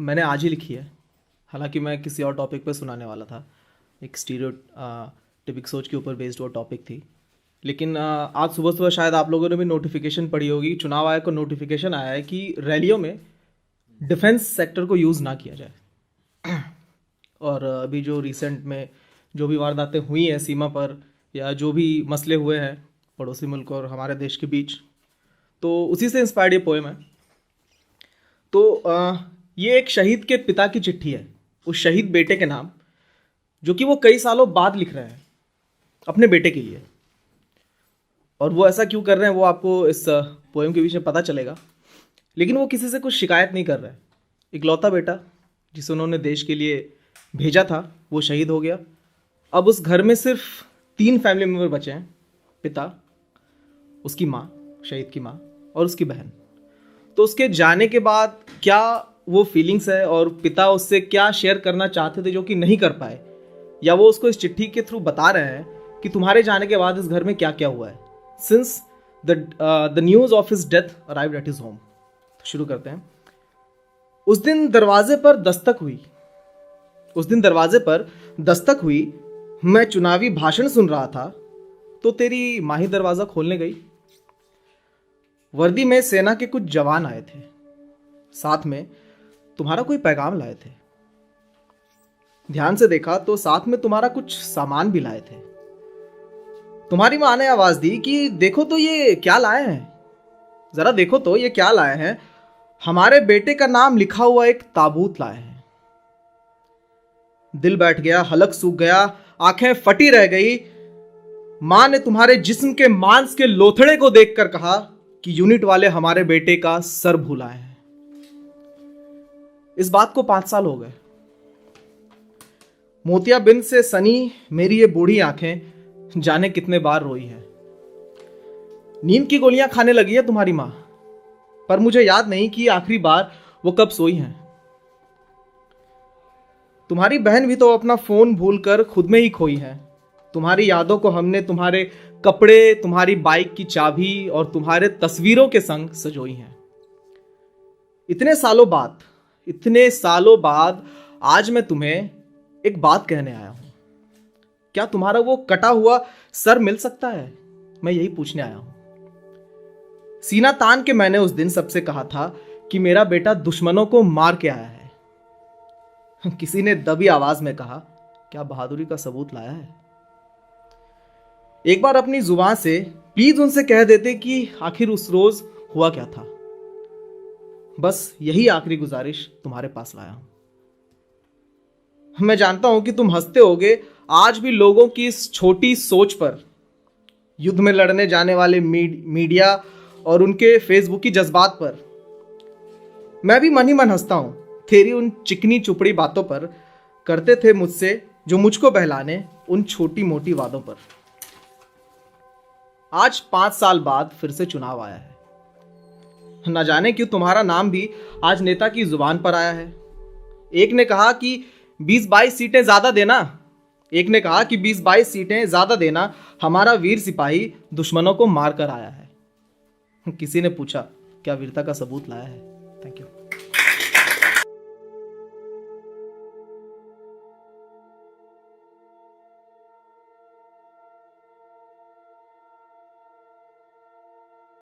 मैंने आज ही लिखी है। हालांकि मैं किसी और टॉपिक पे सुनाने वाला था, एक स्टीरियोटिपिक सोच के ऊपर बेस्ड वो टॉपिक थी। लेकिन आज सुबह सुबह शायद आप लोगों ने भी नोटिफिकेशन पढ़ी होगी, चुनाव आयोग को नोटिफिकेशन आया है कि रैलियों में डिफेंस सेक्टर को यूज़ ना किया जाए। और अभी जो रिसेंट में जो भी वारदातें हुई हैं सीमा पर, या जो भी मसले हुए हैं पड़ोसी मुल्क और हमारे देश के बीच, तो उसी से इंस्पायर्ड ये पोएम है। तो ये एक शहीद के पिता की चिट्ठी है उस शहीद बेटे के नाम, जो कि वो कई सालों बाद लिख रहे हैं अपने बेटे के लिए। और वो ऐसा क्यों कर रहे हैं वो आपको इस पोएम के बीच में पता चलेगा। लेकिन वो किसी से कुछ शिकायत नहीं कर रहे हैं। इकलौता बेटा जिसे उन्होंने देश के लिए भेजा था वो शहीद हो गया। अब उस घर में सिर्फ 3 फैमिली मेम्बर बचे हैं, पिता, उसकी माँ, शहीद की माँ, और उसकी बहन। तो उसके जाने के बाद क्या वो फीलिंग्स है और पिता उससे क्या शेयर करना चाहते थे जो कि नहीं कर पाए, या वो उसको इस चिट्ठी के थ्रू बता रहे हैं कि तुम्हारे जाने के बाद इस घर में क्या क्या हुआ है since the news of his death arrived at his home. तो शुरू करते हैं। उस दिन दरवाजे पर दस्तक हुई, मैं चुनावी भाषण सुन रहा था तो तेरी माँ ही दरवाजा खोलने गई। वर्दी में सेना के कुछ जवान आए थे, साथ में तुम्हारा कोई पैगाम लाए थे। ध्यान से देखा तो साथ में तुम्हारा कुछ सामान भी लाए थे। तुम्हारी माँ ने आवाज दी कि देखो तो ये क्या लाए हैं, जरा देखो तो ये क्या लाए हैं। हमारे बेटे का नाम लिखा हुआ एक ताबूत लाए हैं। दिल बैठ गया, हलक सूख गया, आंखें फटी रह गई। मां ने तुम्हारे जिस्म के मांस के लोथड़े को देखकर कहा कि यूनिट वाले हमारे बेटे का सर भुलाए हैं। इस बात को 5 साल हो गए। मोतियाबिंद से सनी मेरी ये बूढ़ी आंखें जाने कितने बार रोई हैं। नींद की गोलियां खाने लगी है तुम्हारी मां, पर मुझे याद नहीं कि आखिरी बार वो कब सोई हैं। तुम्हारी बहन भी तो अपना फोन भूलकर खुद में ही खोई है। तुम्हारी यादों को हमने तुम्हारे कपड़े, तुम्हारी बाइक की चाबी और तुम्हारे तस्वीरों के संग सजोई हैं। इतने सालों बाद आज मैं तुम्हें एक बात कहने आया हूं। क्या तुम्हारा वो कटा हुआ सर मिल सकता है? मैं यही पूछने आया हूं। सीना तान के मैंने उस दिन सबसे कहा था कि मेरा बेटा दुश्मनों को मार के आया है। किसी ने दबी आवाज में कहा, क्या बहादुरी का सबूत लाया है? एक बार अपनी जुबान से प्लीज उनसे कह देते कि आखिर उस रोज हुआ क्या था। बस यही आखिरी गुजारिश तुम्हारे पास लाया हूं। मैं जानता हूं कि तुम हंसते होगे आज भी लोगों की इस छोटी सोच पर, युद्ध में लड़ने जाने वाले मीडिया और उनके फेसबुक की जज्बात पर। मैं भी मन ही मन हंसता हूं तेरी उन चिकनी चुपड़ी बातों पर, करते थे मुझसे जो मुझको बहलाने उन छोटी मोटी वादों पर। आज 5 साल बाद फिर से चुनाव आया है। न जाने क्यों तुम्हारा नाम भी आज नेता की जुबान पर आया है। एक ने कहा कि 20-22 सीटें ज्यादा देना, हमारा वीर सिपाही दुश्मनों को मार कर आया है। किसी ने पूछा, क्या वीरता का सबूत लाया है? Thank you.